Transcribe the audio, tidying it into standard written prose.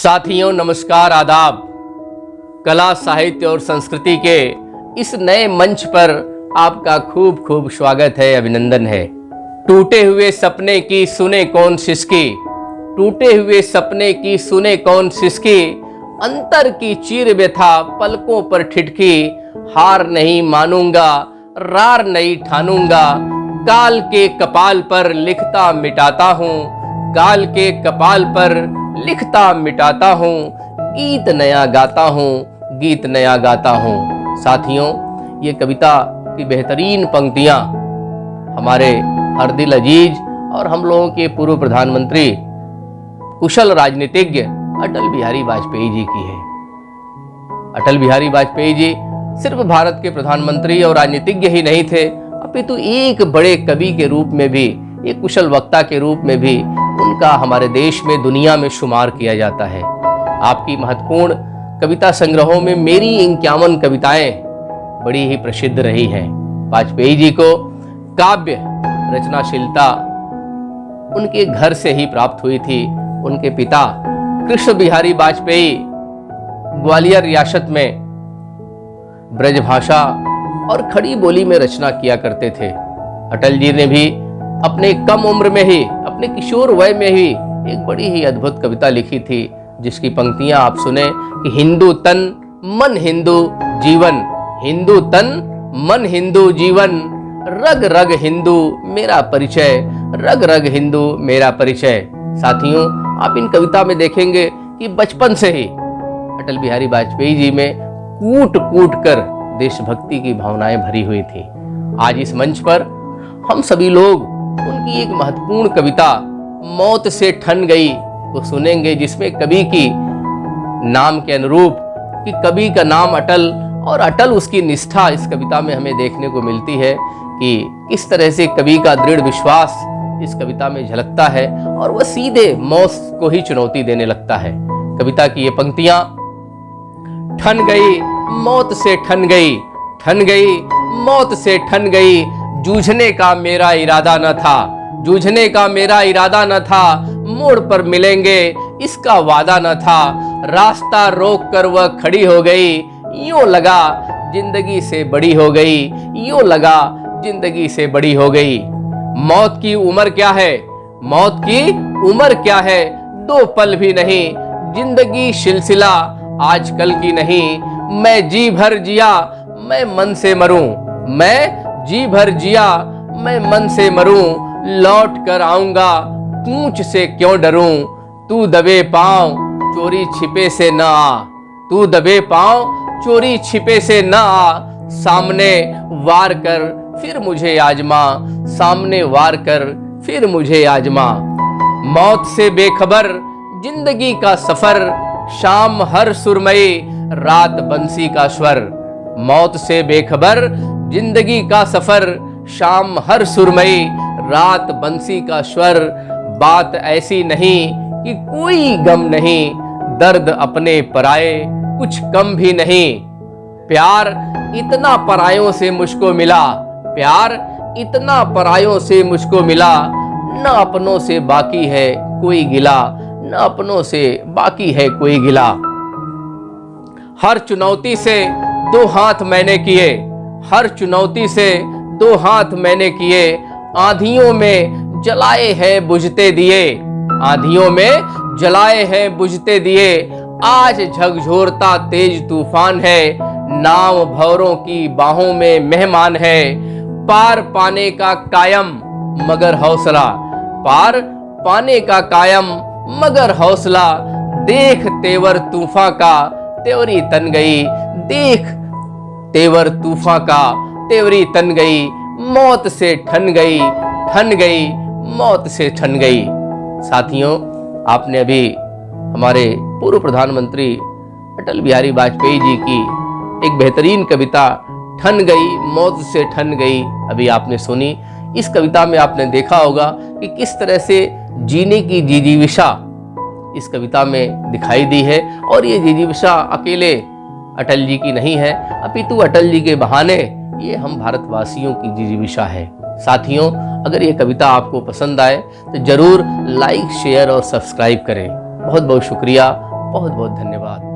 साथियों नमस्कार, आदाब। कला, साहित्य और संस्कृति के इस नए मंच पर आपका खूब खूब स्वागत है, अभिनंदन है। टूटे हुए सपने की सुने कौन सिसकी, टूटे हुए सपने की सुने कौन सिसकी, अंतर की चीर व्यथा पलकों पर ठिठकी, हार नहीं मानूंगा रार नहीं ठानूंगा, काल के कपाल पर लिखता मिटाता हूँ, काल के कपाल पर लिखता मिटाता हूँ, गीत नया गाता हूँ, गीत नया गाता हूँ। साथियों, ये कविता की बेहतरीन पंक्तियाँ हमारे हर दिल अजीज और हम लोगों के पूर्व प्रधानमंत्री कुशल राजनीतिज्ञ अटल बिहारी वाजपेयी जी की है। अटल बिहारी वाजपेयी जी सिर्फ भारत के प्रधानमंत्री और राजनीतिज्ञ ही नहीं थे, अपितु एक बड़े कवि के रूप में भी, एक कुशल वक्ता के रूप में भी उनका हमारे देश में, दुनिया में शुमार किया जाता है। आपकी महत्वपूर्ण कविता संग्रहों में मेरी 51 कविताएं बड़ी ही प्रसिद्ध रही हैं। वाजपेयी जी को काव्य रचनाशीलता उनके घर से ही प्राप्त हुई थी। उनके पिता कृष्ण बिहारी वाजपेयी ग्वालियर रियासत में ब्रजभाषा और खड़ी बोली में रचना किया करते थे। अटल जी ने भी अपने कम उम्र में ही, अपने किशोर वय में ही एक बड़ी ही अद्भुत कविता लिखी थी, जिसकी पंक्तियां आप सुने कि हिंदू तन मन हिंदू जीवन, हिंदू तन मन हिंदू जीवन, रग रग हिंदू मेरा परिचय, रग रग हिंदू मेरा परिचय। साथियों, आप इन कविता में देखेंगे कि बचपन से ही अटल बिहारी वाजपेयी जी में कूट कूट कर देशभक्ति की भावनाएं भरी हुई थी। आज इस मंच पर हम सभी लोग उनकी एक महत्वपूर्ण कविता मौत से ठन गई को सुनेंगे, जिसमें कवि की नाम के अनुरूप कि कवि का नाम अटल और अटल उसकी निष्ठा इस कविता में हमें देखने को मिलती है कि किस तरह से कवि का दृढ़ विश्वास इस कविता में झलकता है और वह सीधे मौत को ही चुनौती देने लगता है। कविता की ये पंक्तियां, ठन गई मौत से ठन गई, ठन गई मौत से ठन गई, जूझने का मेरा इरादा न था, जूझने का मेरा इरादा न था, मोड़ पर मिलेंगे इसका वादा न था, रास्ता रोक कर वह खड़ी हो गई, यूं लगा जिंदगी से बड़ी हो गई, यूं लगा जिंदगी से बड़ी हो गई। मौत की उम्र क्या है, मौत की उम्र क्या है, दो पल भी नहीं, जिंदगी सिलसिला आजकल की नहीं, मैं जी भर जिया मैं मन से मरूं, मैं जी भर जिया मैं मन से मरूं, लौट कर आऊंगा पूंछ से क्यों डरूं, तू दबे पांव चोरी छिपे से न आ, तू दबे पांव चोरी छिपे से न आ, सामने वार कर फिर मुझे आजमा, सामने वार कर फिर मुझे आजमा। मौत से बेखबर जिंदगी का सफर, शाम हर सुरमई रात बंसी का स्वर, मौत से बेखबर जिंदगी का सफर, शाम हर सुरमई रात बंसी का स्वर, बात ऐसी नहीं कि कोई गम नहीं, दर्द अपने पराए कुछ कम भी नहीं, प्यार इतना परायों से मुझको मिला, प्यार इतना परायों से मुझको मिला, न अपनों से बाकी है कोई गिला, न अपनों से बाकी है कोई गिला। हर चुनौती से दो हाथ मैंने किए, हर चुनौती से दो हाथ मैंने किए, आंधियों में जलाए हैं बुझते दिए, आंधियों में जलाए हैं बुझते दिए, आज झकझोरता तेज तूफान है, नाव भंवरों की बाहों में मेहमान है, पार पाने का कायम मगर हौसला, पार पाने का कायम मगर हौसला, देख तेवर तूफान का तेवरी तन गई, देख तेवर तूफान का तेवरी तन गई, मौत से ठन गई, ठन गई मौत से ठन गई। साथियों, आपने अभी हमारे पूर्व प्रधानमंत्री अटल बिहारी वाजपेयी जी की एक बेहतरीन कविता ठन गई मौत से ठन गई अभी आपने सुनी। इस कविता में आपने देखा होगा कि किस तरह से जीने की जिजीविषा इस कविता में दिखाई दी है, और ये जिजीविषा अकेले अटल जी की नहीं है, अपितु अटल जी के बहाने ये हम भारतवासियों की जिजीविषा है। साथियों, अगर ये कविता आपको पसंद आए तो जरूर लाइक, शेयर और सब्सक्राइब करें। बहुत बहुत शुक्रिया। बहुत बहुत धन्यवाद।